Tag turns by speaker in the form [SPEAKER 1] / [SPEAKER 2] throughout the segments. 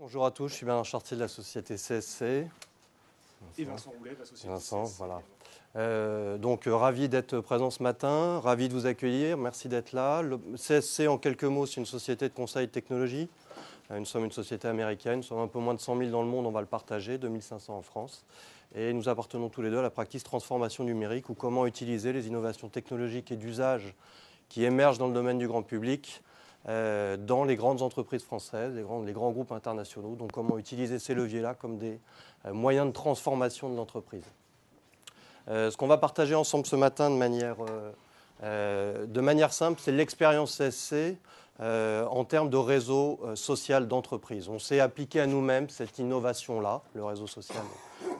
[SPEAKER 1] Bonjour à tous, je suis Bernard Chartier de la société CSC.
[SPEAKER 2] Et Vincent Roulet de la société
[SPEAKER 1] Vincent,
[SPEAKER 2] CSC.
[SPEAKER 1] voilà. Ravi d'être présent ce matin, ravi de vous accueillir, merci d'être là. Le CSC, en quelques mots, c'est une société de conseil de technologie. Nous sommes une société américaine, nous sommes un peu moins de 100 000 dans le monde, on va le partager, 2500 en France. Et nous appartenons tous les deux à la practice transformation numérique, ou comment utiliser les innovations technologiques et d'usage qui émergent dans le domaine du grand public dans les grandes entreprises françaises, les grands groupes internationaux. Donc comment utiliser ces leviers-là comme des moyens de transformation de l'entreprise. Ce qu'on va partager ensemble ce matin de manière simple, c'est l'expérience CSC en termes de réseau social d'entreprise. On s'est appliqué à nous-mêmes cette innovation-là, le réseau social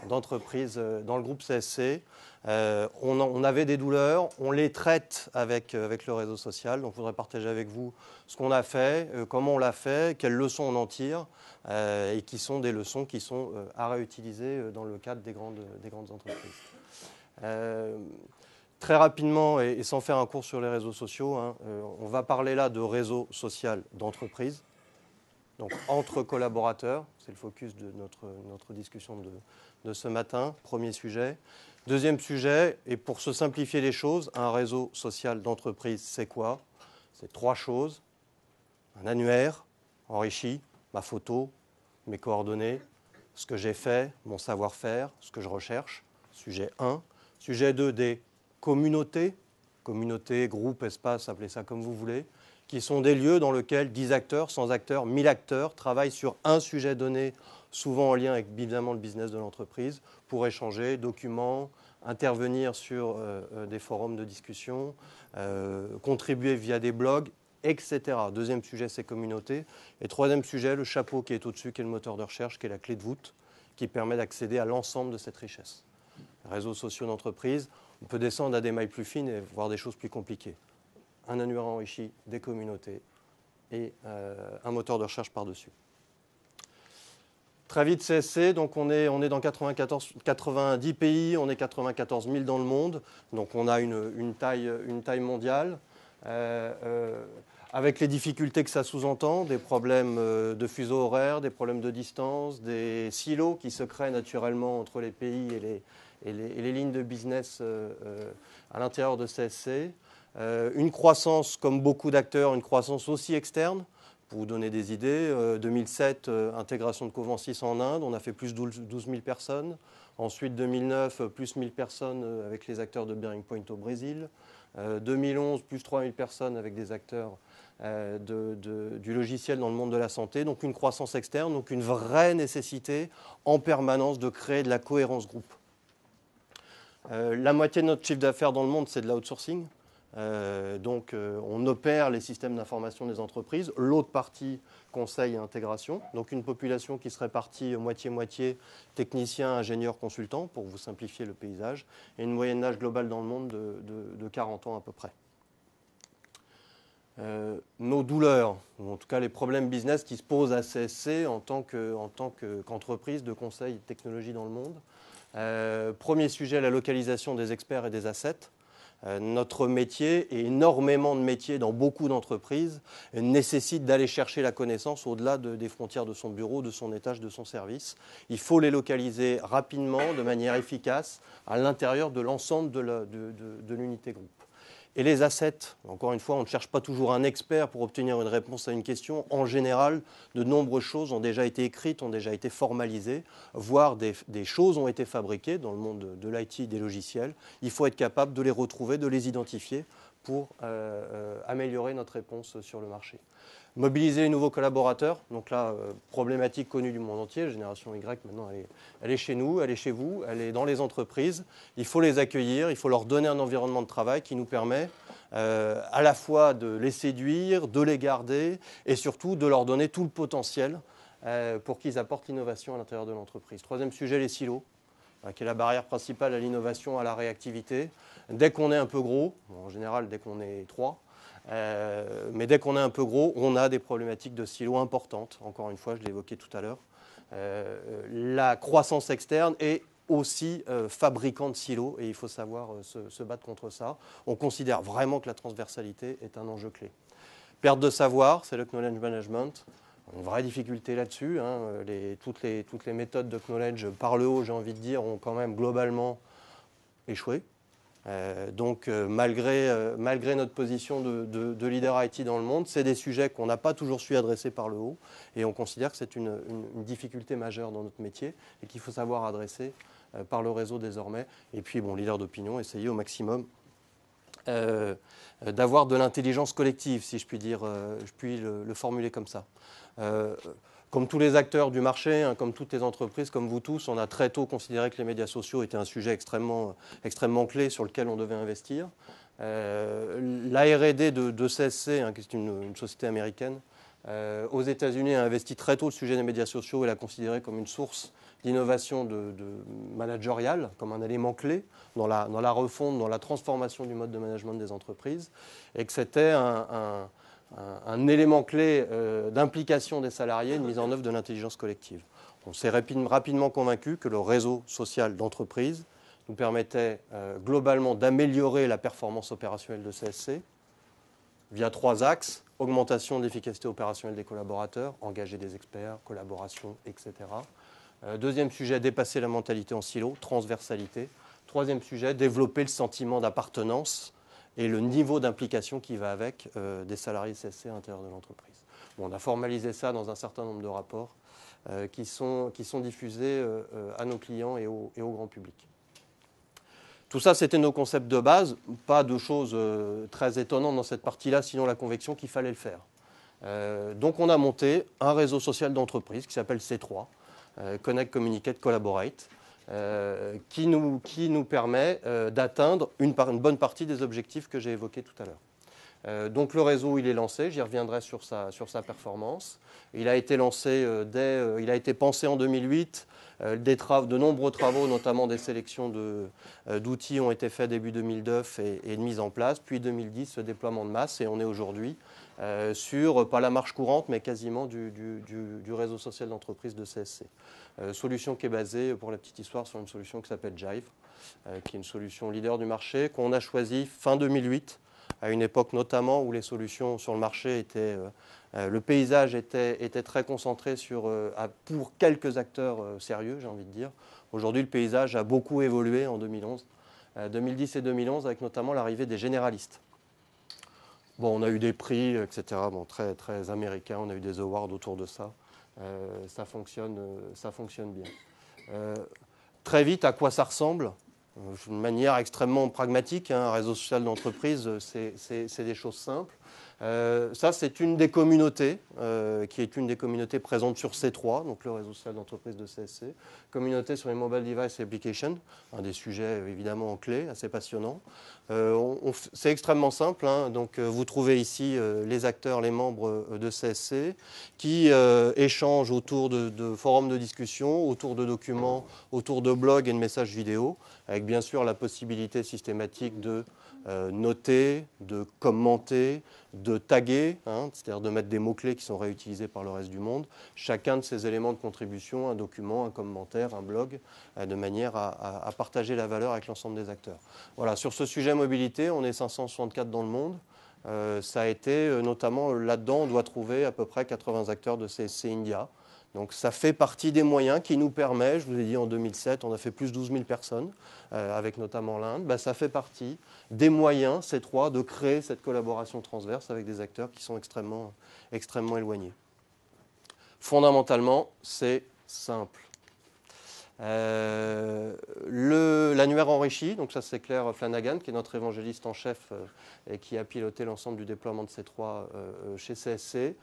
[SPEAKER 1] d'entreprise dans le groupe CSC. On avait des douleurs, on les traite avec le réseau social. Donc, je voudrais partager avec vous ce qu'on a fait, comment on l'a fait, quelles leçons on en tire, et qui sont des leçons qui sont à réutiliser dans le cadre des grandes entreprises. Très rapidement, et sans faire un cours sur les réseaux sociaux, on va parler là de réseau social d'entreprise, donc entre collaborateurs. C'est le focus de notre discussion de ce matin, premier sujet. Deuxième sujet, et pour se simplifier les choses, un réseau social d'entreprise, c'est quoi? C'est trois choses. Un annuaire enrichi, ma photo, mes coordonnées, ce que j'ai fait, mon savoir-faire, ce que je recherche, sujet 1. Sujet 2, des communautés, groupes, espaces, appelez ça comme vous voulez, qui sont des lieux dans lesquels 10 acteurs, 100 acteurs, 1000 acteurs travaillent sur un sujet donné, souvent en lien avec évidemment le business de l'entreprise, pour échanger, documents, intervenir sur des forums de discussion, contribuer via des blogs, etc. Deuxième sujet, c'est communauté. Et troisième sujet, le chapeau qui est au-dessus, qui est le moteur de recherche, qui est la clé de voûte, qui permet d'accéder à l'ensemble de cette richesse. Réseaux sociaux d'entreprise, on peut descendre à des mailles plus fines et voir des choses plus compliquées. Un annuaire enrichi, des communautés et un moteur de recherche par-dessus. Très vite CSC, donc on est dans 90 pays, on est 94 000 dans le monde, donc on a une taille mondiale, avec les difficultés que ça sous-entend, des problèmes de fuseau horaire, des problèmes de distance, des silos qui se créent naturellement entre les pays et les lignes de business à l'intérieur de CSC. Une croissance, comme beaucoup d'acteurs, une croissance aussi externe. Pour vous donner des idées, 2007, intégration de Covansys en Inde, on a fait plus de 12 000 personnes. Ensuite, 2009, plus 1000 personnes avec les acteurs de Bearing Point au Brésil. 2011, plus 3000 personnes avec des acteurs du logiciel dans le monde de la santé. Donc une croissance externe, donc une vraie nécessité en permanence de créer de la cohérence groupe. La moitié de notre chiffre d'affaires dans le monde, c'est de l'outsourcing. On opère les systèmes d'information des entreprises. L'autre partie, conseil et intégration. Donc une population qui se répartit moitié-moitié, techniciens, ingénieurs, consultants, pour vous simplifier le paysage. Et une moyenne d'âge globale dans le monde de 40 ans à peu près. Nos douleurs, ou en tout cas les problèmes business qui se posent à CSC en tant qu'entreprise de conseil et de technologie dans le monde. Premier sujet, la localisation des experts et des assets. Notre métier, et énormément de métiers dans beaucoup d'entreprises, nécessite d'aller chercher la connaissance au-delà des frontières de son bureau, de son étage, de son service. Il faut les localiser rapidement, de manière efficace, à l'intérieur de l'ensemble de l'unité groupe. Et les assets, encore une fois, on ne cherche pas toujours un expert pour obtenir une réponse à une question. En général, de nombreuses choses ont déjà été écrites, ont déjà été formalisées, voire des choses ont été fabriquées dans le monde de l'IT, des logiciels. Il faut être capable de les retrouver, de les identifier pour améliorer notre réponse sur le marché. Mobiliser les nouveaux collaborateurs, donc là, problématique connue du monde entier, Génération Y, maintenant, elle est chez nous, elle est chez vous, elle est dans les entreprises. Il faut les accueillir, il faut leur donner un environnement de travail qui nous permet à la fois de les séduire, de les garder et surtout de leur donner tout le potentiel pour qu'ils apportent l'innovation à l'intérieur de l'entreprise. Troisième sujet, les silos, qui est la barrière principale à l'innovation, à la réactivité. Dès qu'on est un peu gros, en général dès qu'on est 3, mais dès qu'on est un peu gros, on a des problématiques de silos importantes. Encore une fois, je l'ai évoqué tout à l'heure. La croissance externe est aussi fabricant de silos et il faut savoir se battre contre ça. On considère vraiment que la transversalité est un enjeu clé. Perte de savoir, c'est le knowledge management. Une vraie difficulté là-dessus. Hein. Toutes les méthodes de knowledge par le haut, j'ai envie de dire, ont quand même globalement échoué. Malgré notre position de leader IT dans le monde, c'est des sujets qu'on n'a pas toujours su adresser par le haut et on considère que c'est une difficulté majeure dans notre métier et qu'il faut savoir adresser par le réseau désormais. Et puis, leader d'opinion, essayer au maximum d'avoir de l'intelligence collective, si je puis dire, je puis le formuler comme ça. Comme tous les acteurs du marché, hein, comme toutes les entreprises, comme vous tous, on a très tôt considéré que les médias sociaux étaient un sujet extrêmement clé sur lequel on devait investir. La R&D de CSC, hein, qui est une société américaine, aux États-Unis a investi très tôt le sujet des médias sociaux et l'a considéré comme une source d'innovation managériale, comme un élément clé dans la refonte, dans la transformation du mode de management des entreprises, et que c'était un élément clé d'implication des salariés, de mise en œuvre de l'intelligence collective. On s'est rapidement convaincu que le réseau social d'entreprise nous permettait globalement d'améliorer la performance opérationnelle de CSC via 3 axes: augmentation de l'efficacité opérationnelle des collaborateurs, engager des experts, collaboration, etc. Deuxième sujet, dépasser la mentalité en silo, transversalité. Troisième sujet, développer le sentiment d'appartenance et le niveau d'implication qui va avec des salariés CSC à l'intérieur de l'entreprise. On a formalisé ça dans un certain nombre de rapports qui sont diffusés à nos clients et au grand public. Tout ça, c'était nos concepts de base. Pas de choses très étonnantes dans cette partie-là, sinon la conviction qu'il fallait le faire. Donc on a monté un réseau social d'entreprise qui s'appelle C3, Connect, Communicate, Collaborate, qui nous permet d'atteindre une bonne partie des objectifs que j'ai évoqués tout à l'heure. Donc le réseau, il est lancé, j'y reviendrai sur sa performance. Il a été lancé il a été pensé en 2008. De nombreux travaux, notamment des sélections d'outils, ont été faits début 2009 et de mise en place. Puis 2010, ce déploiement de masse, et on est aujourd'hui sur, pas la marche courante, mais quasiment du réseau social d'entreprise de CSC. Solution qui est basée, pour la petite histoire, sur une solution qui s'appelle Jive, qui est une solution leader du marché, qu'on a choisie fin 2008, à une époque notamment où les solutions sur le marché étaient... le paysage était très concentré pour quelques acteurs sérieux, j'ai envie de dire. Aujourd'hui, le paysage a beaucoup évolué en 2011, 2010 et 2011, avec notamment l'arrivée des généralistes. On a eu des prix, etc., très, très américains, on a eu des awards autour de ça. Ça fonctionne bien. Très vite, à quoi ça ressemble ? D'une manière extrêmement pragmatique, hein, un réseau social d'entreprise, c'est des choses simples. Ça, c'est une des communautés, qui est une des communautés présentes sur C3, donc le réseau social d'entreprise de CSC. Communauté sur les mobile device applications, un des sujets évidemment clés, assez passionnant. C'est extrêmement simple, hein, donc vous trouvez ici les acteurs, les membres de CSC, qui échangent autour de forums de discussion, autour de documents, autour de blogs et de messages vidéo, avec bien sûr la possibilité systématique de noter, de commenter, de taguer, hein, c'est-à-dire de mettre des mots-clés qui sont réutilisés par le reste du monde, chacun de ces éléments de contribution, un document, un commentaire, un blog, de manière à partager la valeur avec l'ensemble des acteurs. Voilà, sur ce sujet mobilité, on est 564 dans le monde. Ça a été notamment là-dedans, on doit trouver à peu près 80 acteurs de CSC India. Donc ça fait partie des moyens qui nous permettent, je vous ai dit en 2007, on a fait plus de 12 000 personnes, avec notamment l'Inde, ça fait partie des moyens, ces 3, de créer cette collaboration transverse avec des acteurs qui sont extrêmement éloignés. Fondamentalement, c'est simple. L'annuaire enrichi, donc ça c'est Claire Flanagan, qui est notre évangéliste en chef et qui a piloté l'ensemble du déploiement de C3 chez CSC.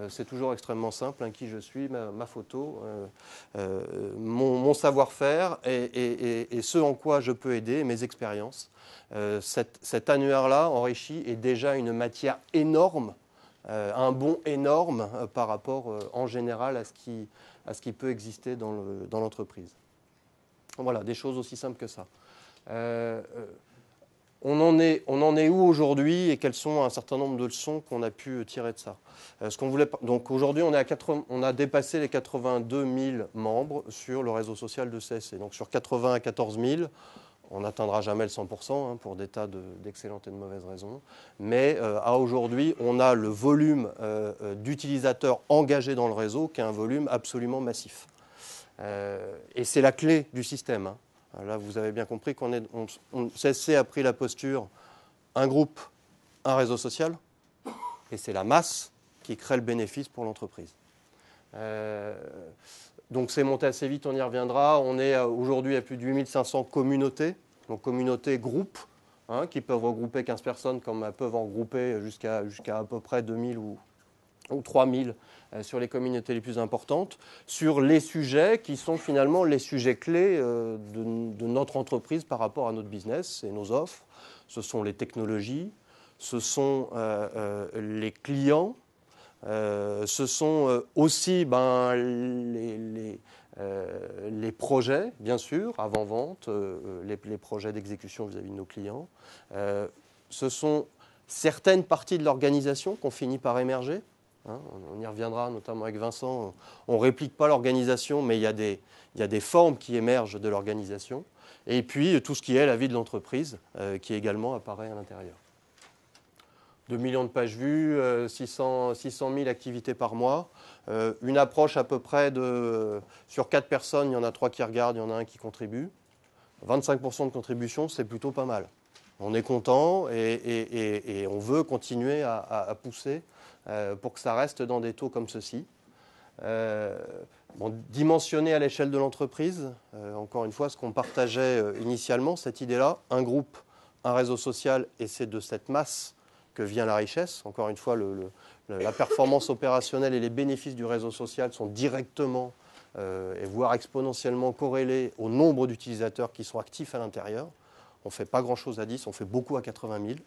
[SPEAKER 1] C'est toujours extrêmement simple, hein, qui je suis, ma photo, mon savoir-faire et ce en quoi je peux aider, mes expériences. Cet annuaire-là, enrichi, est déjà une matière énorme, un bond énorme par rapport en général à ce qui peut exister dans l'entreprise. Voilà, des choses aussi simples que ça. On en est où aujourd'hui et quels sont un certain nombre de leçons qu'on a pu tirer de ça. Donc aujourd'hui, on a dépassé les 82 000 membres sur le réseau social de CSC. Donc sur 94 000, On n'atteindra jamais le 100% pour des tas d'excellentes et de mauvaises raisons. Mais à aujourd'hui, on a le volume d'utilisateurs engagés dans le réseau qui est un volume absolument massif. Et c'est la clé du système. Là, vous avez bien compris CSC a pris la posture un groupe, un réseau social, et c'est la masse qui crée le bénéfice pour l'entreprise. Donc c'est monté assez vite, on y reviendra. On est aujourd'hui à plus de 8500 communautés, donc communautés, groupes, qui peuvent regrouper 15 personnes comme peuvent en regrouper jusqu'à à peu près 2000 ou 3000 sur les communautés les plus importantes, sur les sujets qui sont finalement les sujets clés de notre entreprise par rapport à notre business et nos offres. Ce sont les technologies, ce sont les clients, ce sont aussi les projets, bien sûr, avant-vente, les projets d'exécution vis-à-vis de nos clients. Ce sont certaines parties de l'organisation qu'on finit par émerger. On y reviendra, notamment avec Vincent. On ne réplique pas l'organisation, mais il y a des formes qui émergent de l'organisation. Et puis, tout ce qui est la vie de l'entreprise, qui également apparaît à l'intérieur. 2 millions de pages vues, 600 000 activités par mois. Une approche à peu près sur 4 personnes, il y en a 3 qui regardent, il y en a un qui contribue. 25% de contribution, c'est plutôt pas mal. On est content et on veut continuer à pousser pour que ça reste dans des taux comme ceci. Dimensionné à l'échelle de l'entreprise, encore une fois, ce qu'on partageait initialement, cette idée-là, un groupe, un réseau social, et c'est de cette masse que vient la richesse. Encore une fois, la performance opérationnelle et les bénéfices du réseau social sont directement et voire exponentiellement corrélés au nombre d'utilisateurs qui sont actifs à l'intérieur. On ne fait pas grand-chose à 10, on fait beaucoup à 80 000.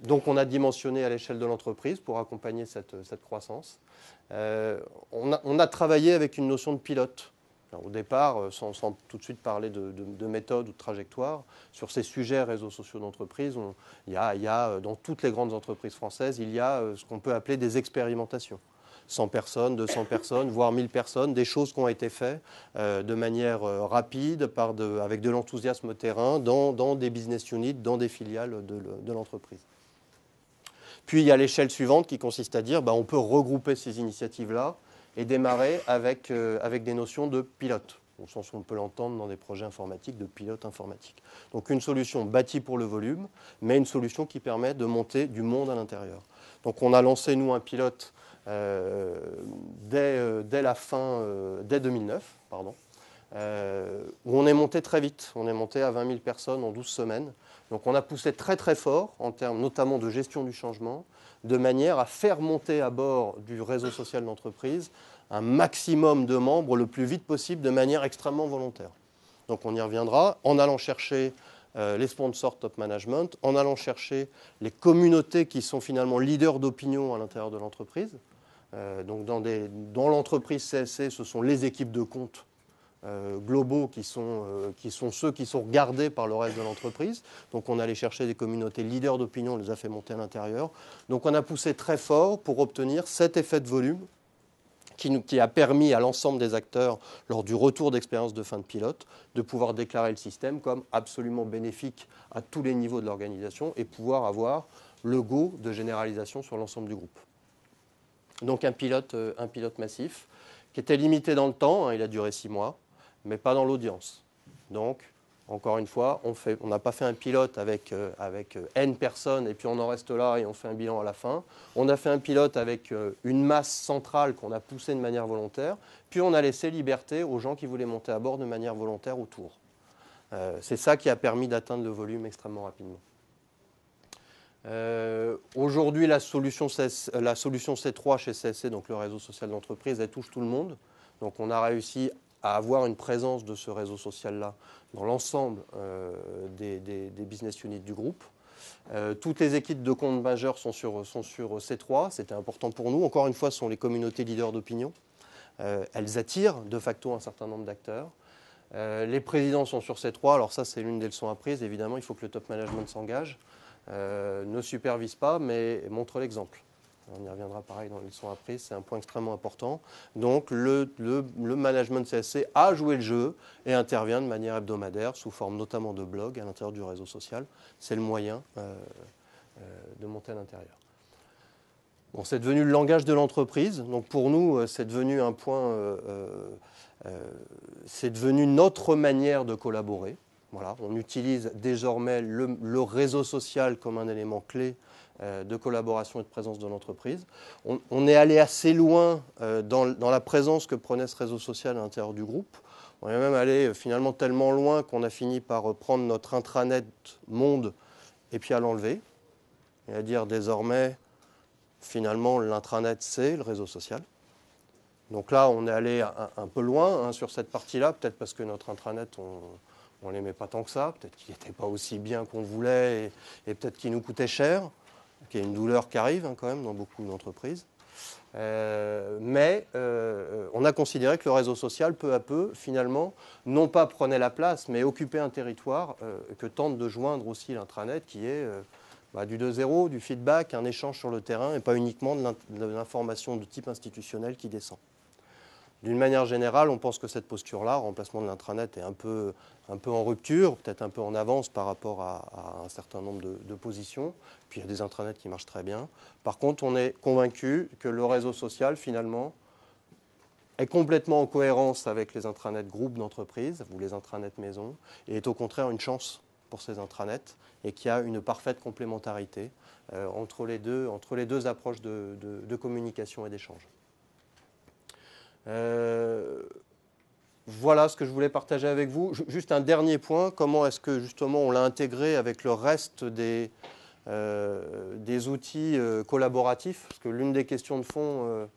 [SPEAKER 1] Donc on a dimensionné à l'échelle de l'entreprise pour accompagner cette croissance. On a travaillé avec une notion de pilote. Alors, au départ, sans tout de suite parler de méthode ou de trajectoire, sur ces sujets réseaux sociaux d'entreprise, il y a dans toutes les grandes entreprises françaises, il y a ce qu'on peut appeler des expérimentations. 100 personnes, 200 personnes, voire 1000 personnes, des choses qui ont été faites de manière rapide, avec de l'enthousiasme terrain, dans des business units, dans des filiales de l'entreprise. Puis il y a l'échelle suivante qui consiste à dire on peut regrouper ces initiatives-là et démarrer avec des notions de pilote, au sens où on peut l'entendre dans des projets informatiques, de pilote informatique. Donc une solution bâtie pour le volume, mais une solution qui permet de monter du monde à l'intérieur. Donc on a lancé, nous, un pilote dès 2009, où on est monté très vite. On est monté à 20 000 personnes en 12 semaines. Donc on a poussé très très fort, en termes notamment de gestion du changement, de manière à faire monter à bord du réseau social d'entreprise un maximum de membres le plus vite possible de manière extrêmement volontaire. Donc on y reviendra en allant chercher les sponsors top management, en allant chercher les communautés qui sont finalement leaders d'opinion à l'intérieur de l'entreprise. Donc dans l'entreprise CSC, ce sont les équipes de compte globaux qui sont ceux qui sont regardés par le reste de l'entreprise. Donc on allait chercher des communautés leaders d'opinion, on les a fait monter à l'intérieur. Donc on a poussé très fort pour obtenir cet effet de volume qui a permis à l'ensemble des acteurs, lors du retour d'expérience de fin de pilote, de pouvoir déclarer le système comme absolument bénéfique à tous les niveaux de l'organisation et pouvoir avoir le go de généralisation sur l'ensemble du groupe. Donc un pilote massif qui était limité dans le temps, il a duré 6 mois, mais pas dans l'audience. Donc, encore une fois, on n'a pas fait un pilote avec N personnes et puis on en reste là et on fait un bilan à la fin. On a fait un pilote avec une masse centrale qu'on a poussée de manière volontaire, puis on a laissé liberté aux gens qui voulaient monter à bord de manière volontaire autour. C'est ça qui a permis d'atteindre le volume extrêmement rapidement. Aujourd'hui, la solution C3 chez CSC, donc le réseau social d'entreprise, elle touche tout le monde. Donc on a réussi à avoir une présence de ce réseau social-là dans l'ensemble des business units du groupe. Toutes les équipes de compte majeurs sont sur C3, c'était important pour nous. Encore une fois, ce sont les communautés leaders d'opinion. Elles attirent de facto un certain nombre d'acteurs. Les présidents sont sur C3, alors ça c'est l'une des leçons apprises, évidemment, il faut que le top management s'engage. Ne supervise pas, mais montre l'exemple. On y reviendra pareil dans les leçons apprises, c'est un point extrêmement important. Donc le management CSC a joué le jeu et intervient de manière hebdomadaire, sous forme notamment de blog à l'intérieur du réseau social. C'est le moyen de monter à l'intérieur. Bon, c'est devenu le langage de l'entreprise. Donc pour nous, c'est devenu un point, c'est devenu notre manière de collaborer. Voilà, on utilise désormais le réseau social comme un élément clé de collaboration et de présence de l'entreprise. On est allé assez loin dans la présence que prenait ce réseau social à l'intérieur du groupe. On est même allé finalement tellement loin qu'on a fini par prendre notre intranet monde et puis à l'enlever. Et à dire désormais, finalement, l'intranet, c'est le réseau social. Donc là, on est allé un peu loin sur cette partie-là, peut-être parce que notre intranet, on ne l'aimait pas tant que ça, peut-être qu'il n'était pas aussi bien qu'on voulait et peut-être qu'il nous coûtait cher, qu'il y a une douleur qui arrive quand même dans beaucoup d'entreprises. Mais on a considéré que le réseau social, peu à peu, finalement, non pas prenait la place, mais occupait un territoire que tente de joindre aussi l'intranet, qui est du 2.0, du feedback, un échange sur le terrain, et pas uniquement de l'information de type institutionnel qui descend. D'une manière générale, on pense que cette posture-là, remplacement de l'intranet, est un peu en rupture, peut-être un peu en avance par rapport à un certain nombre de positions. Puis il y a des intranets qui marchent très bien. Par contre, on est convaincu que le réseau social, finalement, est complètement en cohérence avec les intranets groupes d'entreprises ou les intranets maison, et est au contraire une chance pour ces intranets, et qu'il y a une parfaite complémentarité entre les deux approches de communication et d'échange. Voilà ce que je voulais partager avec vous. Juste un dernier point, comment est-ce que justement on l'a intégré avec le reste des outils collaboratifs? Parce que l'une des questions de fond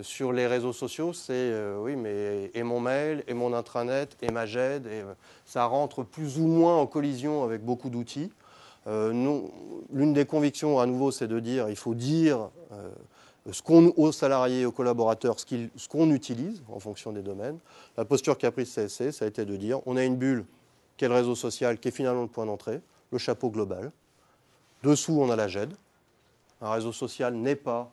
[SPEAKER 1] sur les réseaux sociaux, c'est oui, mais et mon mail, et mon intranet, et ma GED, et ça rentre plus ou moins en collision avec beaucoup d'outils. L'une des convictions, à nouveau, c'est de dire il faut dire aux salariés et aux collaborateurs ce qu'on utilise en fonction des domaines. La posture qu'a prise CSC, ça a été de dire on a une bulle qui est le réseau social, qui est finalement le point d'entrée, le chapeau global. Dessous, on a la GED. Un réseau social n'est pas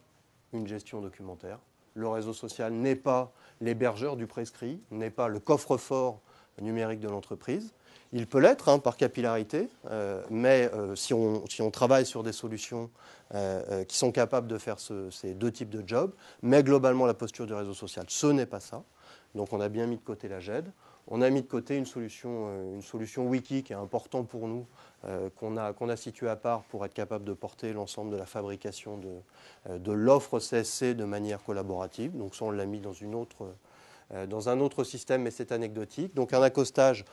[SPEAKER 1] une gestion documentaire. Le réseau social n'est pas l'hébergeur du prescrit, n'est pas le coffre-fort numérique de l'entreprise. Il peut l'être par capillarité, mais si on travaille sur des solutions qui sont capables de faire ces deux types de jobs, mais globalement la posture du réseau social, ce n'est pas ça. Donc on a bien mis de côté la GED. On a mis de côté une solution wiki qui est importante pour nous, qu'on a située à part pour être capable de porter l'ensemble de la fabrication de l'offre CSC de manière collaborative. Donc ça, on l'a mis dans un autre système, mais c'est anecdotique. Donc un accostage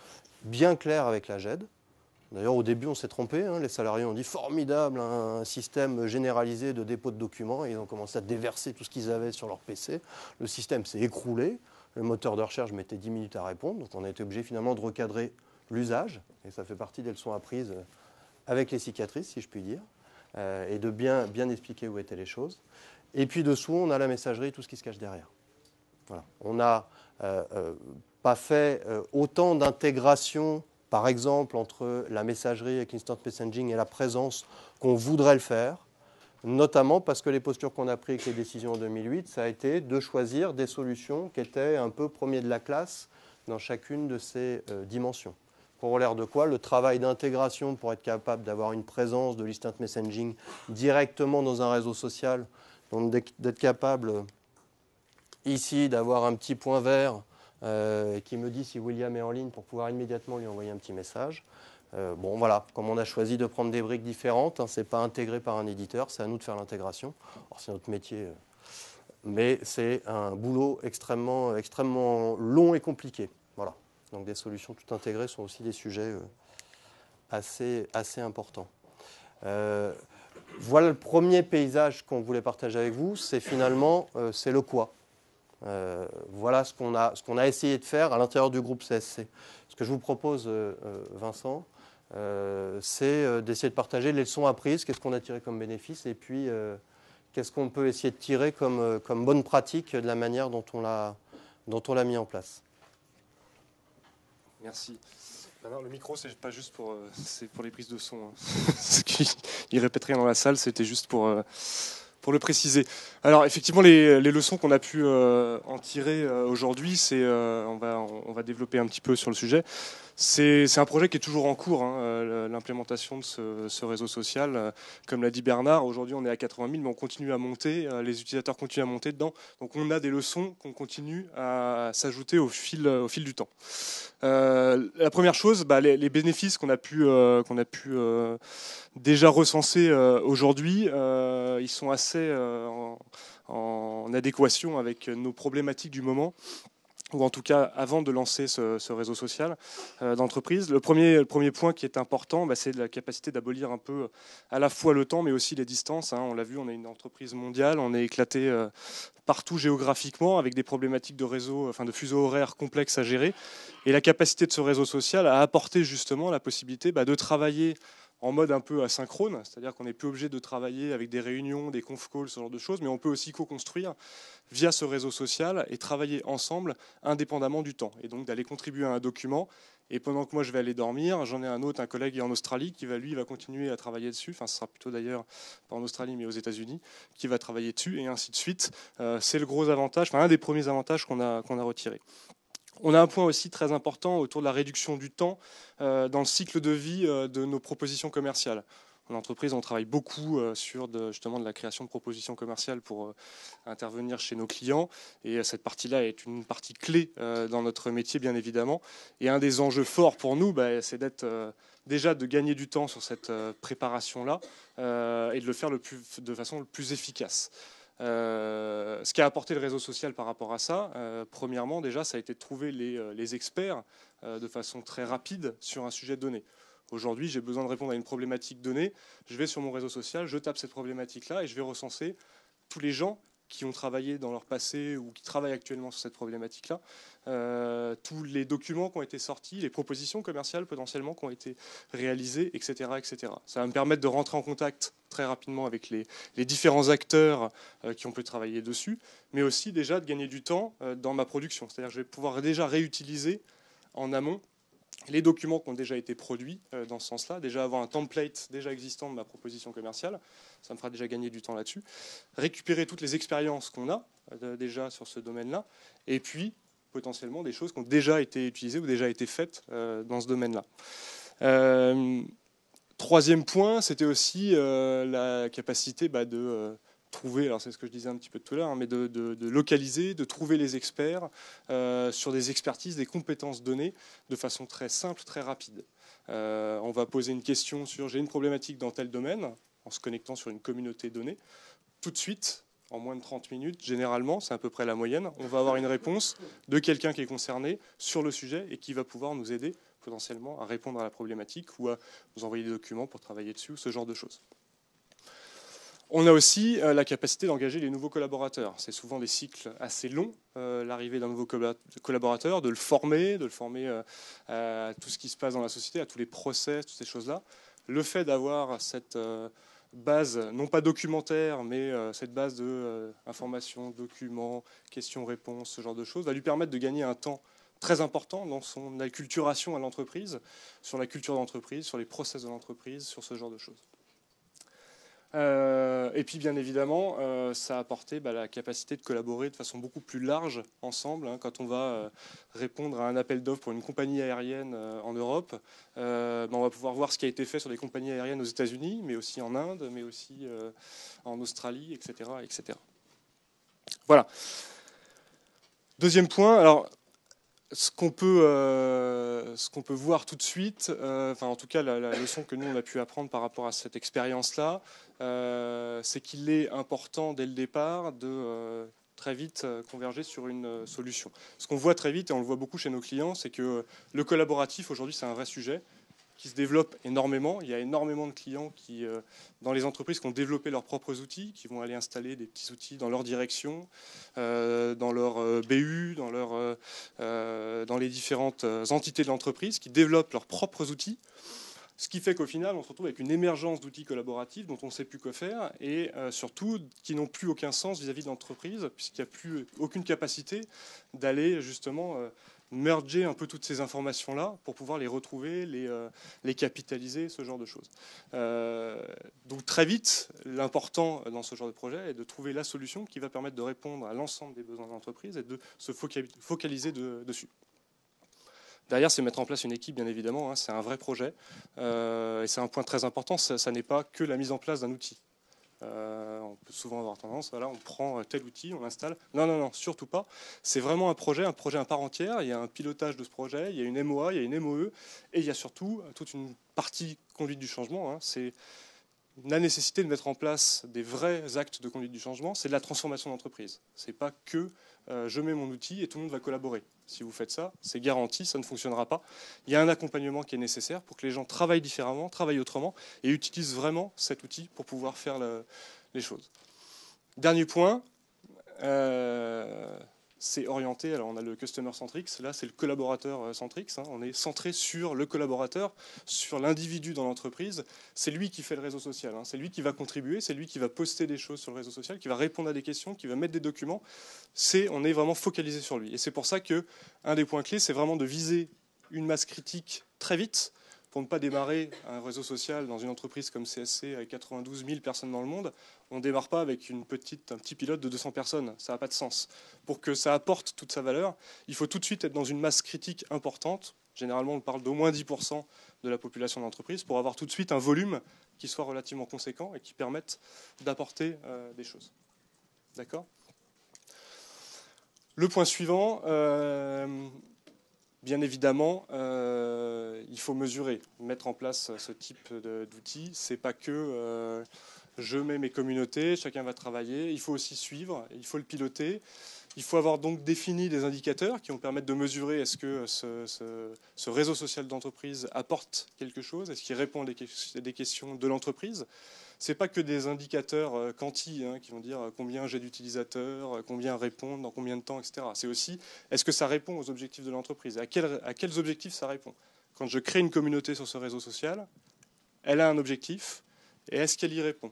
[SPEAKER 1] bien clair avec la GED. D'ailleurs, au début, on s'est trompé. Les salariés ont dit formidable, un système généralisé de dépôt de documents. Et ils ont commencé à déverser tout ce qu'ils avaient sur leur PC. Le système s'est écroulé. Le moteur de recherche mettait 10 minutes à répondre. Donc on a été obligé finalement de recadrer l'usage. Et ça fait partie des leçons apprises avec les cicatrices, si je puis dire. Et de bien expliquer où étaient les choses. Et puis dessous, on a la messagerie, tout ce qui se cache derrière. Voilà. On n'a pas fait autant d'intégration, par exemple, entre la messagerie avec l'instant messaging et la présence qu'on voudrait le faire, notamment parce que les postures qu'on a prises avec les décisions en 2008, ça a été de choisir des solutions qui étaient un peu premier de la classe dans chacune de ces dimensions. Corollaire de quoi, le travail d'intégration pour être capable d'avoir une présence de l'instant messaging directement dans un réseau social, donc d'être capable ici d'avoir un petit point vert qui me dit si William est en ligne pour pouvoir immédiatement lui envoyer un petit message. Bon, voilà, comme on a choisi de prendre des briques différentes, ce n'est pas intégré par un éditeur, c'est à nous de faire l'intégration. C'est notre métier, mais c'est un boulot extrêmement long et compliqué. Voilà. Donc des solutions tout intégrées sont aussi des sujets assez importants. Voilà le premier paysage qu'on voulait partager avec vous, c'est finalement c'est le quoi. Voilà ce qu'on a essayé de faire à l'intérieur du groupe CSC. Ce que je vous propose, Vincent, c'est d'essayer de partager les leçons apprises, qu'est-ce qu'on a tiré comme bénéfice, et puis qu'est-ce qu'on peut essayer de tirer comme bonne pratique de la manière dont on l'a mis en place.
[SPEAKER 2] Merci. Non, le micro, c'est pas juste c'est pour les prises de son. Il répète rien dans la salle, c'était juste pour pour le préciser. Alors effectivement, les leçons qu'on a pu en tirer aujourd'hui, c'est on va développer un petit peu sur le sujet. C'est un projet qui est toujours en cours, hein, l'implémentation de ce réseau social. Comme l'a dit Bernard, aujourd'hui on est à 80 000, mais on continue à monter, les utilisateurs continuent à monter dedans. Donc on a des leçons qu'on continue à s'ajouter au fil du temps. La première chose, les bénéfices qu'on a pu déjà recensés aujourd'hui, ils sont assez en adéquation avec nos problématiques du moment, ou en tout cas avant de lancer ce réseau social d'entreprise. Le premier point qui est important, c'est la capacité d'abolir un peu à la fois le temps, mais aussi les distances. On l'a vu, on est une entreprise mondiale, on est éclaté partout géographiquement, avec des problématiques de réseau, de fuseaux horaires complexes à gérer. Et la capacité de ce réseau social a apporté justement la possibilité de travailler en mode un peu asynchrone, c'est-à-dire qu'on n'est plus obligé de travailler avec des réunions, des conf calls, ce genre de choses, mais on peut aussi co-construire via ce réseau social et travailler ensemble indépendamment du temps. Et donc d'aller contribuer à un document, et pendant que moi je vais aller dormir, j'en ai un collègue en Australie qui va continuer à travailler dessus, ce sera plutôt d'ailleurs pas en Australie mais aux États-Unis, qui va travailler dessus, et ainsi de suite. C'est le gros avantage, un des premiers avantages qu'on a retiré. On a un point aussi très important autour de la réduction du temps dans le cycle de vie de nos propositions commerciales. En entreprise, on travaille beaucoup sur justement de la création de propositions commerciales pour intervenir chez nos clients. Et cette partie-là est une partie clé dans notre métier, bien évidemment. Et un des enjeux forts pour nous, c'est d'être déjà de gagner du temps sur cette préparation-là et de le faire de façon le plus efficace. Ce qui a apporté le réseau social par rapport à ça, premièrement déjà, ça a été de trouver les experts de façon très rapide sur un sujet donné. Aujourd'hui, j'ai besoin de répondre à une problématique donnée, je vais sur mon réseau social, je tape cette problématique-là et je vais recenser tous les gens qui ont travaillé dans leur passé ou qui travaillent actuellement sur cette problématique-là, tous les documents qui ont été sortis, les propositions commerciales potentiellement qui ont été réalisées, etc., etc. Ça va me permettre de rentrer en contact très rapidement avec les différents acteurs qui ont pu travailler dessus, mais aussi déjà de gagner du temps dans ma production. C'est-à-dire que je vais pouvoir déjà réutiliser en amont les documents qui ont déjà été produits dans ce sens-là, déjà avoir un template déjà existant de ma proposition commerciale, ça me fera déjà gagner du temps là-dessus, récupérer toutes les expériences qu'on a déjà sur ce domaine-là, et puis potentiellement des choses qui ont déjà été utilisées ou déjà été faites dans ce domaine-là. Troisième point, c'était aussi la capacité de trouver, alors c'est ce que je disais un petit peu tout à l'heure, mais de localiser, de trouver les experts sur des expertises, des compétences données de façon très simple, très rapide. On va poser une question sur j'ai une problématique dans tel domaine, en se connectant sur une communauté donnée. Tout de suite, en moins de 30 minutes, généralement, c'est à peu près la moyenne, on va avoir une réponse de quelqu'un qui est concerné sur le sujet et qui va pouvoir nous aider potentiellement à répondre à la problématique ou à nous envoyer des documents pour travailler dessus, ou ce genre de choses. On a aussi la capacité d'engager les nouveaux collaborateurs. C'est souvent des cycles assez longs, l'arrivée d'un nouveau collaborateur, de le former à tout ce qui se passe dans la société, à tous les process, toutes ces choses-là. Le fait d'avoir cette base, non pas documentaire, mais cette base de informations, documents, questions-réponses, ce genre de choses, va lui permettre de gagner un temps très important dans son acculturation à l'entreprise, sur la culture d'entreprise, sur les process de l'entreprise, sur ce genre de choses. Et puis bien évidemment, ça a apporté la capacité de collaborer de façon beaucoup plus large ensemble. Quand on va répondre à un appel d'offres pour une compagnie aérienne en Europe, on va pouvoir voir ce qui a été fait sur des compagnies aériennes aux États-Unis, mais aussi en Inde, mais aussi en Australie, etc., etc. Voilà. Deuxième point, alors ce qu'on peut voir tout de suite, en tout cas la leçon que nous on a pu apprendre par rapport à cette expérience-là, c'est qu'il est important dès le départ de très vite converger sur une solution. Ce qu'on voit très vite, et on le voit beaucoup chez nos clients, c'est que le collaboratif aujourd'hui c'est un vrai sujet qui se développe énormément. Il y a énormément de clients dans les entreprises qui ont développé leurs propres outils, qui vont aller installer des petits outils dans leur direction, dans leur BU, dans les différentes entités de l'entreprise, qui développent leurs propres outils. Ce qui fait qu'au final, on se retrouve avec une émergence d'outils collaboratifs dont on ne sait plus quoi faire et surtout qui n'ont plus aucun sens vis-à-vis de l'entreprise puisqu'il n'y a plus aucune capacité d'aller justement merger un peu toutes ces informations-là pour pouvoir les retrouver, les capitaliser, ce genre de choses. Donc très vite, l'important dans ce genre de projet est de trouver la solution qui va permettre de répondre à l'ensemble des besoins de l'entreprise et de se focaliser dessus. Derrière, c'est mettre en place une équipe, bien évidemment, hein, c'est un vrai projet. Et c'est un point très important, ça n'est pas que la mise en place d'un outil. On peut souvent avoir tendance, voilà, on prend tel outil, on l'installe. Non, non, non, surtout pas. C'est vraiment un projet à part entière. Il y a un pilotage de ce projet, il y a une MOA, il y a une MOE, et il y a surtout toute une partie conduite du changement. Hein. C'est la nécessité de mettre en place des vrais actes de conduite du changement, c'est de la transformation d'entreprise. C'est pas que je mets mon outil et tout le monde va collaborer. Si vous faites ça, c'est garanti, ça ne fonctionnera pas. Il y a un accompagnement qui est nécessaire pour que les gens travaillent différemment, travaillent autrement et utilisent vraiment cet outil pour pouvoir faire les choses. Dernier point, c'est orienté, alors on a le customer centric, là c'est le collaborateur centric, hein, on est centré sur le collaborateur, sur l'individu dans l'entreprise, c'est lui qui fait le réseau social, hein, c'est lui qui va contribuer, c'est lui qui va poster des choses sur le réseau social, qui va répondre à des questions, qui va mettre des documents, on est vraiment focalisé sur lui. Et c'est pour ça qu'un des points clés, c'est vraiment de viser une masse critique très vite, pour ne pas démarrer un réseau social dans une entreprise comme CSC avec 92 000 personnes dans le monde. On ne démarre pas avec un petit pilote de 200 personnes. Ça n'a pas de sens. Pour que ça apporte toute sa valeur, il faut tout de suite être dans une masse critique importante. Généralement, on parle d'au moins 10% de la population de l'entreprise pour avoir tout de suite un volume qui soit relativement conséquent et qui permette d'apporter des choses. D'accord ? Le point suivant... bien évidemment, il faut mesurer, mettre en place ce type d'outils. C'est pas que je mets mes communautés, chacun va travailler. Il faut aussi suivre, il faut le piloter. Il faut avoir donc défini des indicateurs qui vont permettre de mesurer est-ce que ce réseau social d'entreprise apporte quelque chose, est-ce qu'il répond à des questions de l'entreprise. Ce n'est pas que des indicateurs quanti qui vont dire combien j'ai d'utilisateurs, combien répondent, dans combien de temps, etc. C'est aussi est-ce que ça répond aux objectifs de l'entreprise, à quels objectifs ça répond. Quand je crée une communauté sur ce réseau social, elle a un objectif et est-ce qu'elle y répond ?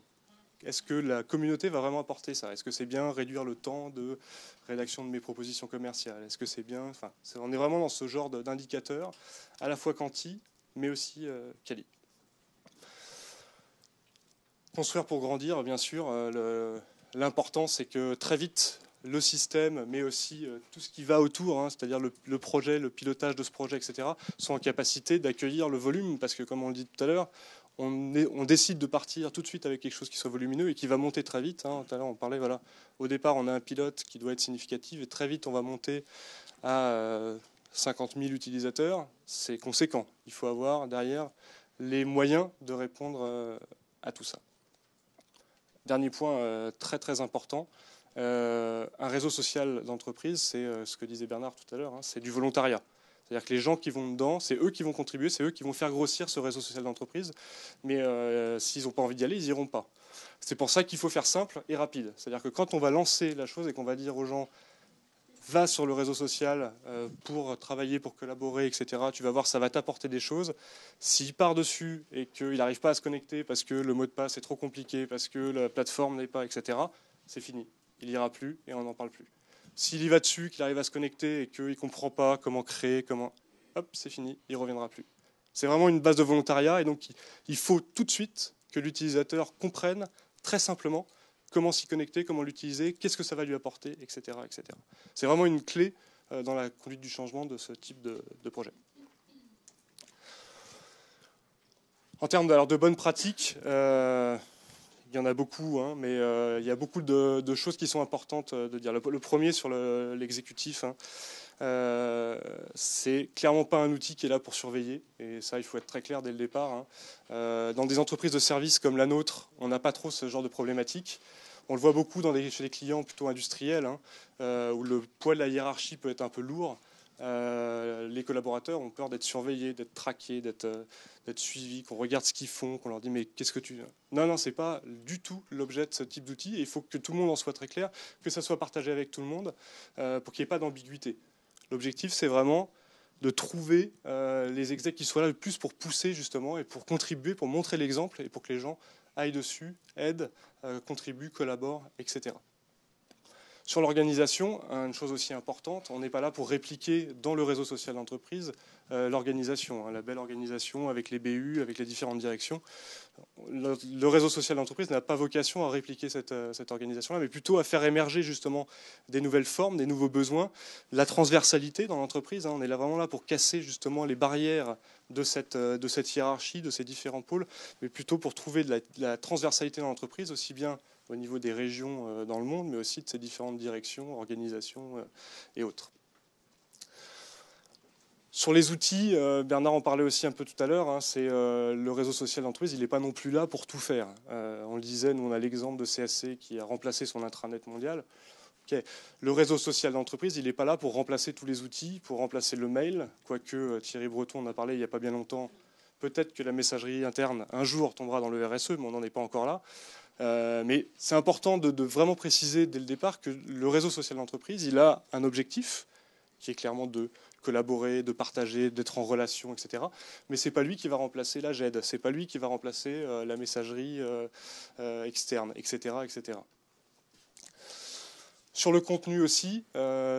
[SPEAKER 2] Est-ce que la communauté va vraiment apporter ça ? Est-ce que c'est bien réduire le temps de rédaction de mes propositions commerciales ? Est-ce que c'est bien... Enfin, on est vraiment dans ce genre d'indicateurs, à la fois quanti, mais aussi quali. Construire pour grandir, bien sûr. L'important, c'est que très vite, le système, mais aussi tout ce qui va autour, hein, c'est-à-dire le projet, le pilotage de ce projet, etc., sont en capacité d'accueillir le volume. Parce que, comme on le dit tout à l'heure, on décide de partir tout de suite avec quelque chose qui soit volumineux et qui va monter très vite. Hein. Tout à l'heure, on parlait, voilà, au départ, on a un pilote qui doit être significatif et très vite, on va monter à 50 000 utilisateurs. C'est conséquent. Il faut avoir derrière les moyens de répondre à tout ça. Dernier point très très important, un réseau social d'entreprise, c'est ce que disait Bernard tout à l'heure, hein, c'est du volontariat. C'est-à-dire que les gens qui vont dedans, c'est eux qui vont contribuer, c'est eux qui vont faire grossir ce réseau social d'entreprise. Mais s'ils n'ont pas envie d'y aller, ils n'iront pas. C'est pour ça qu'il faut faire simple et rapide. C'est-à-dire que quand on va lancer la chose et qu'on va dire aux gens va sur le réseau social pour travailler, pour collaborer, etc. Tu vas voir, ça va t'apporter des choses. S'il part dessus et qu'il n'arrive pas à se connecter parce que le mot de passe est trop compliqué, parce que la plateforme n'est pas, etc., c'est fini. Il n'ira plus et on n'en parle plus. S'il y va dessus, qu'il arrive à se connecter et qu'il ne comprend pas comment créer, hop, c'est fini, il ne reviendra plus. C'est vraiment une base de volontariat et donc il faut tout de suite que l'utilisateur comprenne très simplement comment s'y connecter, comment l'utiliser, qu'est-ce que ça va lui apporter, etc. etc. C'est vraiment une clé dans la conduite du changement de ce type de projet. En termes de bonnes pratiques, il y en a beaucoup, hein, mais il y a beaucoup de choses qui sont importantes de dire. Le premier sur l'exécutif, hein, c'est clairement pas un outil qui est là pour surveiller, et ça il faut être très clair dès le départ. Hein. Dans des entreprises de services comme la nôtre, on n'a pas trop ce genre de problématique. On le voit beaucoup chez des clients plutôt industriels, hein, où le poids de la hiérarchie peut être un peu lourd. Les collaborateurs ont peur d'être surveillés, d'être traqués, d'être suivis, qu'on regarde ce qu'ils font, qu'on leur dit mais qu'est-ce que tu... Non, c'est pas du tout l'objet de ce type d'outil, et il faut que tout le monde en soit très clair, que ça soit partagé avec tout le monde, pour qu'il n'y ait pas d'ambiguïté. L'objectif, c'est vraiment de trouver les execs qui soient là le plus pour pousser justement, et pour contribuer, pour montrer l'exemple, et pour que les gens aillent dessus, aident, contribuent, collaborent, etc. Sur l'organisation, une chose aussi importante, on n'est pas là pour répliquer dans le réseau social d'entreprise l'organisation, la belle organisation avec les BU, avec les différentes directions. Le réseau social d'entreprise n'a pas vocation à répliquer cette organisation-là, mais plutôt à faire émerger justement des nouvelles formes, des nouveaux besoins, la transversalité dans l'entreprise. On est là vraiment là pour casser justement les barrières de cette hiérarchie, de ces différents pôles, mais plutôt pour trouver de la transversalité dans l'entreprise, aussi bien au niveau des régions dans le monde, mais aussi de ces différentes directions, organisations et autres. Sur les outils, Bernard en parlait aussi un peu tout à l'heure, c'est le réseau social d'entreprise, il n'est pas non plus là pour tout faire. On le disait, nous on a l'exemple de CSC qui a remplacé son intranet mondial. Okay. Le réseau social d'entreprise, il n'est pas là pour remplacer tous les outils, pour remplacer le mail, quoique Thierry Breton en a parlé il n'y a pas bien longtemps. Peut-être que la messagerie interne, un jour, tombera dans le RSE, mais on n'en est pas encore là. Mais c'est important de vraiment préciser dès le départ que le réseau social d'entreprise, il a un objectif qui est clairement de collaborer, de partager, d'être en relation, etc. Mais ce n'est pas lui qui va remplacer la GED, ce n'est pas lui qui va remplacer la messagerie externe, etc., etc. Sur le contenu aussi,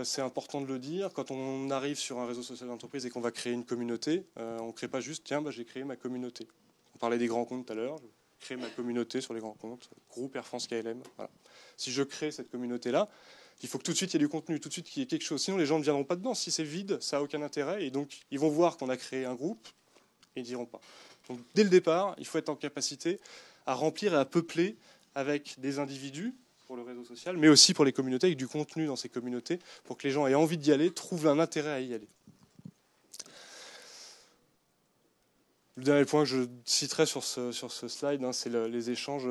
[SPEAKER 2] c'est important de le dire, quand on arrive sur un réseau social d'entreprise et qu'on va créer une communauté, on ne crée pas juste « tiens, j'ai créé ma communauté ». On parlait des grands comptes tout à l'heure, je crée ma communauté sur les grands comptes, groupe Air France KLM. Voilà. Si je crée cette communauté-là, il faut que tout de suite il y ait du contenu, tout de suite qu'il y ait quelque chose. Sinon, les gens ne viendront pas dedans. Si c'est vide, ça n'a aucun intérêt. Et donc, ils vont voir qu'on a créé un groupe et ils ne diront pas. Donc, dès le départ, il faut être en capacité à remplir et à peupler avec des individus pour le réseau social, mais aussi pour les communautés, avec du contenu dans ces communautés, pour que les gens aient envie d'y aller, trouvent un intérêt à y aller. Le dernier point que je citerai sur ce slide, c'est les échanges.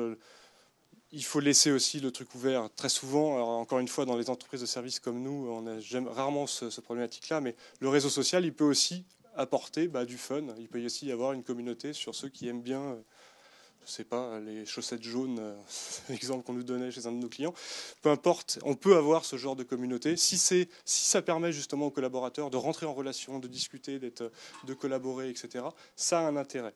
[SPEAKER 2] Il faut laisser aussi le truc ouvert. Très souvent, alors encore une fois, dans les entreprises de services comme nous, on a rarement ce problématique-là, mais le réseau social, il peut aussi apporter du fun. Il peut aussi y avoir une communauté sur ceux qui aiment bien, je ne sais pas, les chaussettes jaunes, l'exemple qu'on nous donnait chez un de nos clients. Peu importe, on peut avoir ce genre de communauté. Si ça permet justement aux collaborateurs de rentrer en relation, de discuter, de collaborer, etc., ça a un intérêt.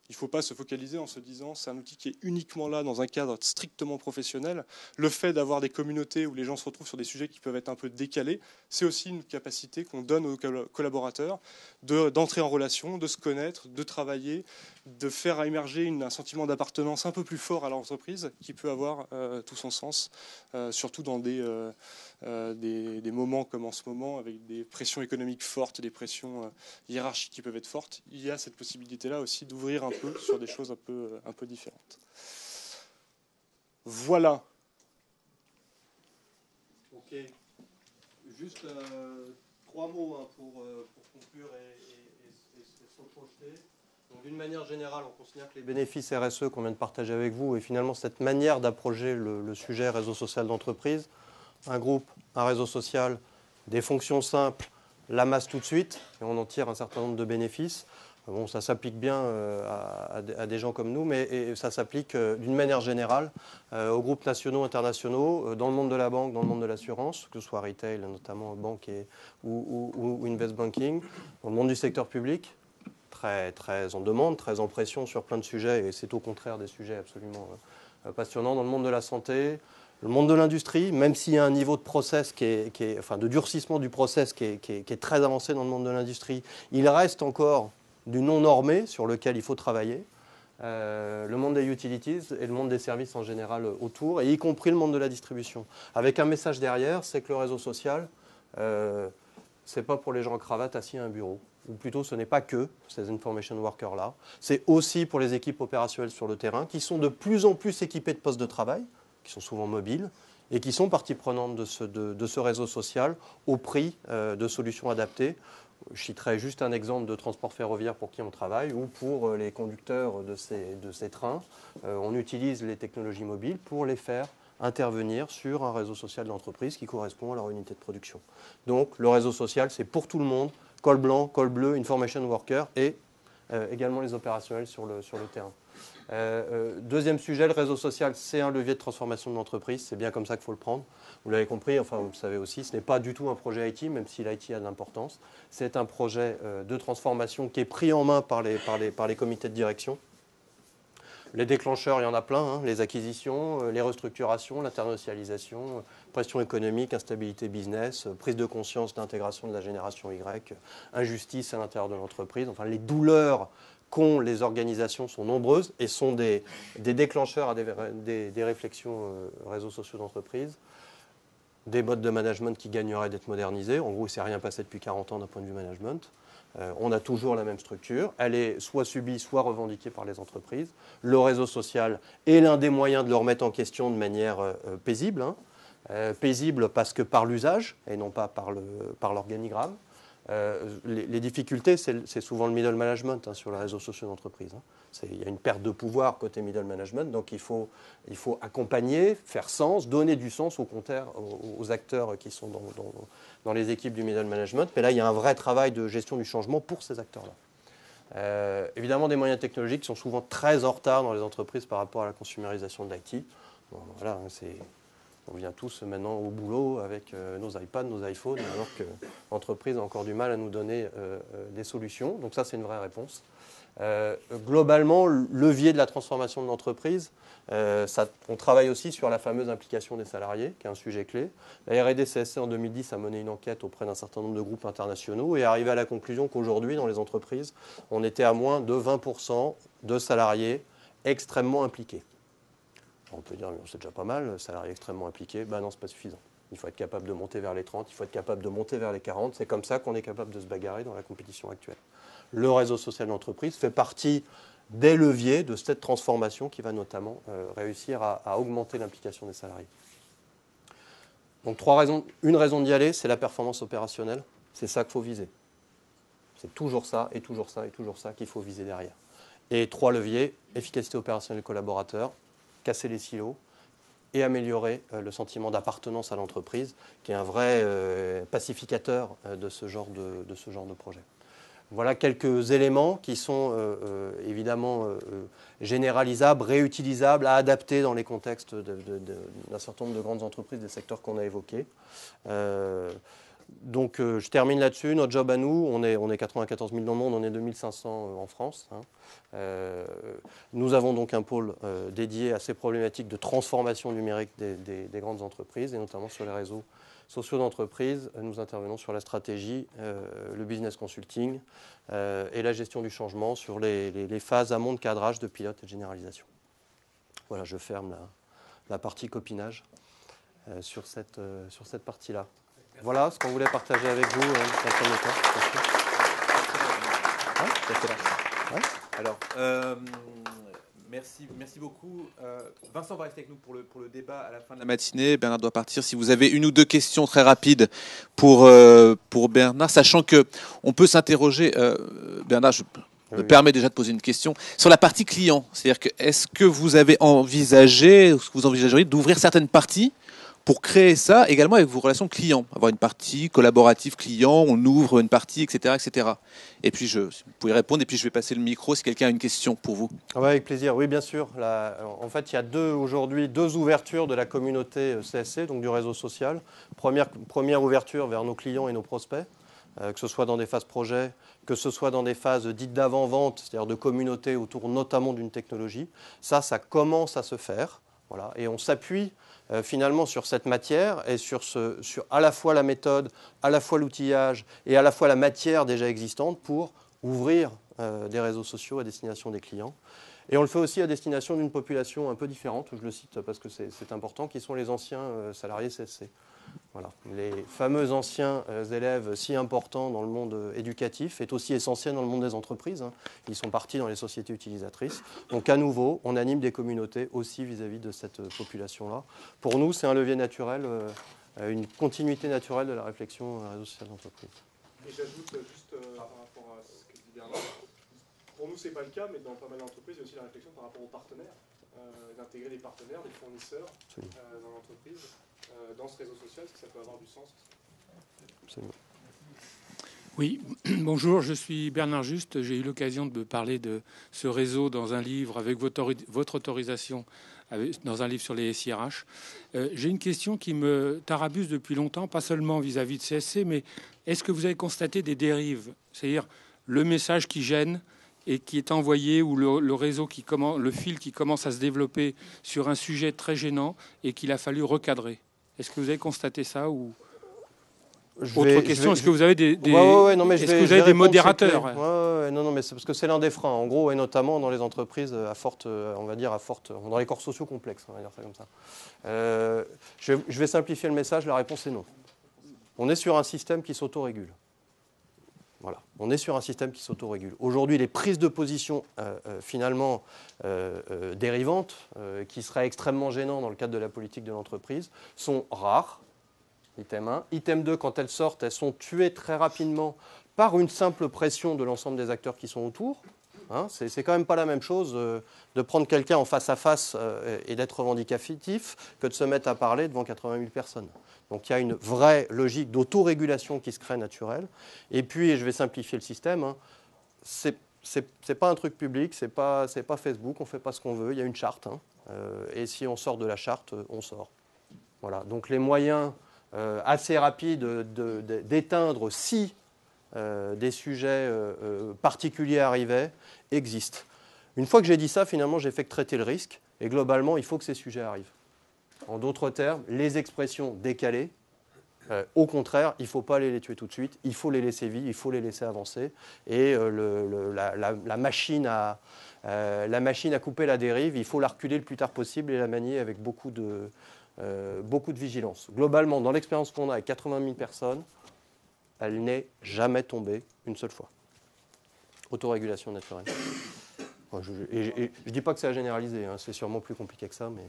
[SPEAKER 2] Il ne faut pas se focaliser en se disant c'est un outil qui est uniquement là dans un cadre strictement professionnel. Le fait d'avoir des communautés où les gens se retrouvent sur des sujets qui peuvent être un peu décalés, c'est aussi une capacité qu'on donne aux collaborateurs d'entrer en relation, de se connaître, de travailler, de faire émerger un sentiment d'appartenance un peu plus fort à l'entreprise qui peut avoir tout son sens, surtout dans des moments comme en ce moment, avec des pressions économiques fortes, des pressions hiérarchiques qui peuvent être fortes. Il y a cette possibilité-là aussi d'ouvrir un peu sur des choses un peu différentes. Voilà.
[SPEAKER 1] Ok. Juste 3 mots pour conclure et se projeter. D'une manière générale, on considère que les bénéfices RSE qu'on vient de partager avec vous et finalement cette manière d'approcher le sujet réseau social d'entreprise, un groupe, un réseau social, des fonctions simples, la masse tout de suite, et on en tire un certain nombre de bénéfices. Bon, ça s'applique bien à des gens comme nous, mais ça s'applique d'une manière générale aux groupes nationaux, internationaux, dans le monde de la banque, dans le monde de l'assurance, que ce soit retail, notamment banque ou invest banking, dans le monde du secteur public, très en demande, très en pression sur plein de sujets, et c'est au contraire des sujets absolument passionnants, dans le monde de la santé, le monde de l'industrie, même s'il y a un niveau de process de durcissement du process qui est très avancé dans le monde de l'industrie, il reste encore du non-normé sur lequel il faut travailler. Le monde des utilities et le monde des services en général autour, et y compris le monde de la distribution. Avec un message derrière, c'est que le réseau social, c'est pas pour les gens en cravate assis à un bureau. Ou plutôt, ce n'est pas que ces information workers-là. C'est aussi pour les équipes opérationnelles sur le terrain, qui sont de plus en plus équipées de postes de travail, qui sont souvent mobiles, et qui sont partie prenante de ce réseau social au prix de solutions adaptées. Je citerai juste un exemple de transport ferroviaire pour qui on travaille, ou pour les conducteurs de ces trains. On utilise les technologies mobiles pour les faire intervenir sur un réseau social d'entreprise qui correspond à leur unité de production. Donc le réseau social, c'est pour tout le monde, col blanc, col bleu, information worker et également les opérationnels sur le terrain. Deuxième sujet, le réseau social, c'est un levier de transformation de l'entreprise. C'est bien comme ça qu'il faut le prendre. Vous l'avez compris, enfin vous le savez aussi, ce n'est pas du tout un projet IT, même si l'IT a de l'importance. C'est un projet de transformation qui est pris en main par les comités de direction. Les déclencheurs, il y en a plein, hein, les acquisitions, les restructurations, l'internationalisation, pression économique, instabilité business, prise de conscience d'intégration de la génération Y, injustice à l'intérieur de l'entreprise. Enfin, les douleurs qu'ont les organisations sont nombreuses et sont des déclencheurs à des réflexions réseaux sociaux d'entreprise. Des modes de management qui gagneraient d'être modernisés. En gros, il ne s'est rien passé depuis 40 ans d'un point de vue management. On a toujours la même structure. Elle est soit subie, soit revendiquée par les entreprises. Le réseau social est l'un des moyens de le remettre en question de manière paisible. Paisible parce que par l'usage et non pas par l'organigramme. Les difficultés, c'est souvent le middle management sur les réseaux sociaux d'entreprise. Il y a une perte de pouvoir côté middle management, donc il faut accompagner, faire sens, donner du sens aux acteurs qui sont dans les équipes du middle management. Mais là, il y a un vrai travail de gestion du changement pour ces acteurs-là. Évidemment, des moyens technologiques qui sont souvent très en retard dans les entreprises par rapport à la consumérisation de l'IT. Bon, voilà, on vient tous maintenant au boulot avec nos iPads, nos iPhones, alors que l'entreprise a encore du mal à nous donner des solutions. Donc ça, c'est une vraie réponse. Globalement, levier de la transformation de l'entreprise, on travaille aussi sur la fameuse implication des salariés, qui est un sujet clé. La R&D CSC en 2010 a mené une enquête auprès d'un certain nombre de groupes internationaux et est arrivé à la conclusion qu'aujourd'hui, dans les entreprises, on était à moins de 20% de salariés extrêmement impliqués. On peut dire, c'est déjà pas mal, salariés extrêmement impliqués. Ben non, ce n'est pas suffisant. Il faut être capable de monter vers les 30, il faut être capable de monter vers les 40. C'est comme ça qu'on est capable de se bagarrer dans la compétition actuelle. Le réseau social d'entreprise fait partie des leviers de cette transformation qui va notamment réussir à augmenter l'implication des salariés. Donc, trois raisons. Une raison d'y aller, c'est la performance opérationnelle. C'est ça qu'il faut viser. C'est toujours ça, et toujours ça, et toujours ça qu'il faut viser derrière. Et trois leviers, efficacité opérationnelle des collaborateurs, casser les silos et améliorer le sentiment d'appartenance à l'entreprise, qui est un vrai pacificateur de ce genre de projet. Voilà quelques éléments qui sont évidemment généralisables, réutilisables, à adapter dans les contextes d'un certain nombre de grandes entreprises des secteurs qu'on a évoqués. Donc je termine là-dessus. Notre job à nous, on est 94 000 dans le monde, on est 2500 en France. Nous avons donc un pôle dédié à ces problématiques de transformation numérique des grandes entreprises, et notamment sur les réseaux sociaux d'entreprise. Nous intervenons sur la stratégie, le business consulting et la gestion du changement sur les phases amont de cadrage, de pilote et de généralisation. Voilà, je ferme la partie copinage sur cette partie-là. Voilà ce qu'on voulait partager avec vous dans le premier temps.
[SPEAKER 3] Alors, merci beaucoup. Vincent va rester avec nous pour le débat à la fin de la matinée. Bernard doit partir. Si vous avez une ou deux questions très rapides pour Bernard, sachant qu'on peut s'interroger, Bernard, je me permets déjà de poser une question sur la partie client. C'est-à-dire que est-ce que vous avez envisagé, est-ce que vous envisageriez d'ouvrir certaines parties pour créer ça également avec vos relations clients, avoir une partie collaborative client, on ouvre une partie, etc., etc. Et puis, si vous pouvez répondre, et puis je vais passer le micro si quelqu'un a une question pour vous.
[SPEAKER 1] Ouais, avec plaisir, oui, bien sûr. En fait, il y a aujourd'hui deux ouvertures de la communauté CSC, donc du réseau social. Première ouverture vers nos clients et nos prospects, que ce soit dans des phases projet, que ce soit dans des phases dites d'avant-vente, c'est-à-dire de communauté autour notamment d'une technologie. Ça commence à se faire. Voilà, et on s'appuie finalement sur cette matière et sur à la fois la méthode, à la fois l'outillage et à la fois la matière déjà existante pour ouvrir des réseaux sociaux à destination des clients. Et on le fait aussi à destination d'une population un peu différente, je le cite parce que c'est important, qui sont les anciens salariés CSC. Voilà. Les fameux anciens élèves si importants dans le monde éducatif est aussi essentiel dans le monde des entreprises. Ils sont partis dans les sociétés utilisatrices. Donc à nouveau, on anime des communautés aussi vis-à-vis de cette population-là. Pour nous, c'est un levier naturel, une continuité naturelle de la réflexion réseau social d'entreprise.
[SPEAKER 2] Et j'ajoute juste par rapport à ce que dit Bernard, pour nous, ce n'est pas le cas, mais dans pas mal d'entreprises, il y a aussi la réflexion par rapport aux partenaires, d'intégrer des partenaires, des fournisseurs dans l'entreprise. Dans ce réseau social, est-ce que ça peut avoir du sens?
[SPEAKER 1] Absolument.
[SPEAKER 4] Oui, bonjour, je suis Bernard Juste. J'ai eu l'occasion de parler de ce réseau dans un livre avec votre autorisation, dans un livre sur les SIRH. J'ai une question qui me tarabuse depuis longtemps, pas seulement vis-à-vis de CSC, mais est-ce que vous avez constaté des dérives? C'est-à-dire le message qui gêne, et qui est envoyé, ou le réseau le fil qui commence à se développer sur un sujet très gênant et qu'il a fallu recadrer. Est-ce que vous avez constaté ça ou autre question, est-ce que vous avez des modérateurs?
[SPEAKER 1] Non, mais c'est parce que c'est l'un des freins, en gros, et notamment dans les entreprises à forte, dans les corps sociaux complexes, on va dire ça comme ça. Je vais simplifier le message, la réponse est non. On est sur un système qui s'autorégule. Voilà, on est sur un système qui s'autorégule. Aujourd'hui, les prises de position finalement dérivantes, qui seraient extrêmement gênantes dans le cadre de la politique de l'entreprise, sont rares. Item 1. Item 2, quand elles sortent, elles sont tuées très rapidement par une simple pression de l'ensemble des acteurs qui sont autour. Hein, c'est quand même pas la même chose de prendre quelqu'un en face à face et d'être revendicatif que de se mettre à parler devant 80 000 personnes. Donc il y a une vraie logique d'autorégulation qui se crée naturelle. Et puis, et je vais simplifier le système, hein, c'est pas un truc public, c'est pas Facebook, on fait pas ce qu'on veut, il y a une charte. Hein, et si on sort de la charte, on sort. Voilà. Donc les moyens assez rapides d'éteindre si des sujets particuliers arrivaient existent. Une fois que j'ai dit ça, finalement, j'ai fait que traiter le risque. Et globalement, il faut que ces sujets arrivent. En d'autres termes, les expressions décalées, au contraire, il ne faut pas les tuer tout de suite. Il faut les laisser vivre, il faut les laisser avancer. Et la machine à couper la dérive, il faut la reculer le plus tard possible et la manier avec beaucoup de vigilance. Globalement, dans l'expérience qu'on a avec 80 000 personnes, elle n'est jamais tombée une seule fois. Autorégulation naturelle. Je ne dis pas que c'est à généraliser, hein, c'est sûrement plus compliqué que ça. Mais...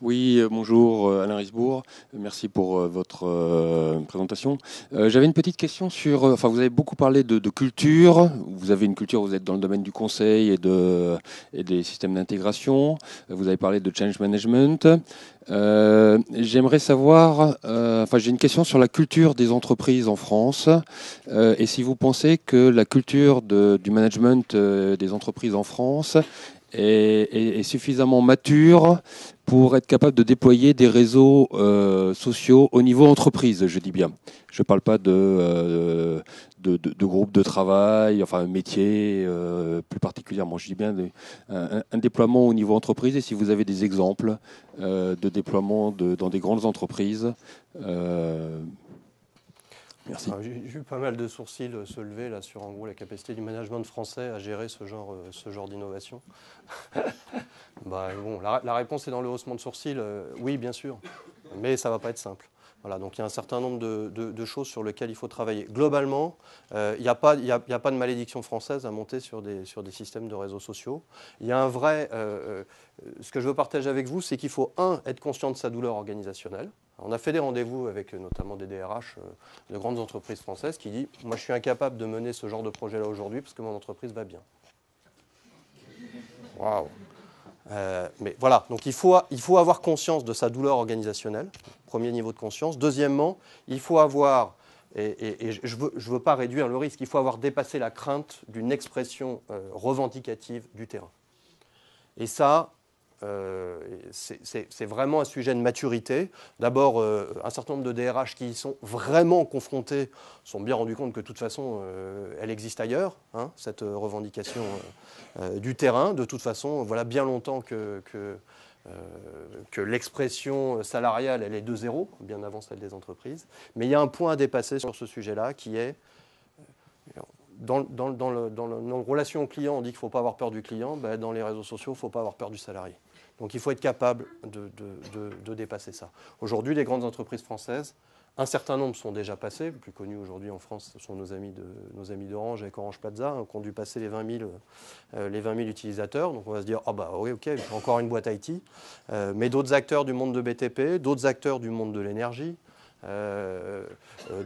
[SPEAKER 5] Oui, bonjour Alain Risbourg, merci pour votre présentation. J'avais une petite question sur, vous avez beaucoup parlé de culture, vous avez une culture, vous êtes dans le domaine du conseil et des systèmes d'intégration, vous avez parlé de change management. J'aimerais savoir, j'ai une question sur la culture des entreprises en France, et si vous pensez que la culture du management des entreprises en France est suffisamment mature pour être capable de déployer des réseaux sociaux au niveau entreprise, je dis bien. Je ne parle pas de groupes de travail, métier plus particulièrement. Je dis bien un déploiement au niveau entreprise, et si vous avez des exemples de déploiement dans des grandes entreprises. Merci.
[SPEAKER 1] J'ai vu pas mal de sourcils se lever là, sur en gros, la capacité du management français à gérer ce genre d'innovation. La réponse est dans le haussement de sourcils. Oui, bien sûr, mais ça ne va pas être simple. Voilà, donc il y a un certain nombre de choses sur lesquelles il faut travailler. Globalement, il n'y a pas de malédiction française à monter sur des systèmes de réseaux sociaux. Il y a un vrai... ce que je veux partager avec vous, c'est qu'il faut, être conscient de sa douleur organisationnelle. On a fait des rendez-vous avec notamment des DRH de grandes entreprises françaises qui disent « Moi, je suis incapable de mener ce genre de projet-là aujourd'hui parce que mon entreprise va bien. » Waouh. Mais voilà, donc il faut avoir conscience de sa douleur organisationnelle, premier niveau de conscience. Deuxièmement, il faut avoir, et je veux pas réduire le risque, il faut avoir dépassé la crainte d'une expression revendicative du terrain. Et ça, c'est vraiment un sujet de maturité. D'abord, un certain nombre de DRH qui y sont vraiment confrontés sont bien rendus compte que de toute façon, elle existe ailleurs, hein, cette revendication du terrain. De toute façon, voilà bien longtemps que l'expression salariale, elle est de zéro, bien avant celle des entreprises. Mais il y a un point à dépasser sur ce sujet-là qui est... Dans nos relations clients, on dit qu'il ne faut pas avoir peur du client. Dans les réseaux sociaux, il ne faut pas avoir peur du salarié. Donc il faut être capable de dépasser ça. Aujourd'hui, les grandes entreprises françaises, un certain nombre sont déjà passées. Les plus connus aujourd'hui en France, ce sont nos amis d'Orange avec Orange Plaza, hein, qui ont dû passer les 20 000 utilisateurs. Donc on va se dire, oui, ok, encore une boîte IT. Mais d'autres acteurs du monde de BTP, d'autres acteurs du monde de l'énergie,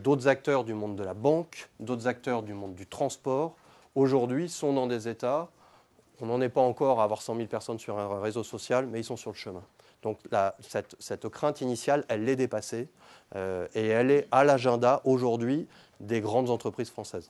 [SPEAKER 1] d'autres acteurs du monde de la banque, d'autres acteurs du monde du transport, aujourd'hui sont dans des états, on n'en est pas encore à avoir 100 000 personnes sur un réseau social, mais ils sont sur le chemin. Donc cette crainte initiale, elle l'est dépassée et elle est à l'agenda aujourd'hui des grandes entreprises françaises.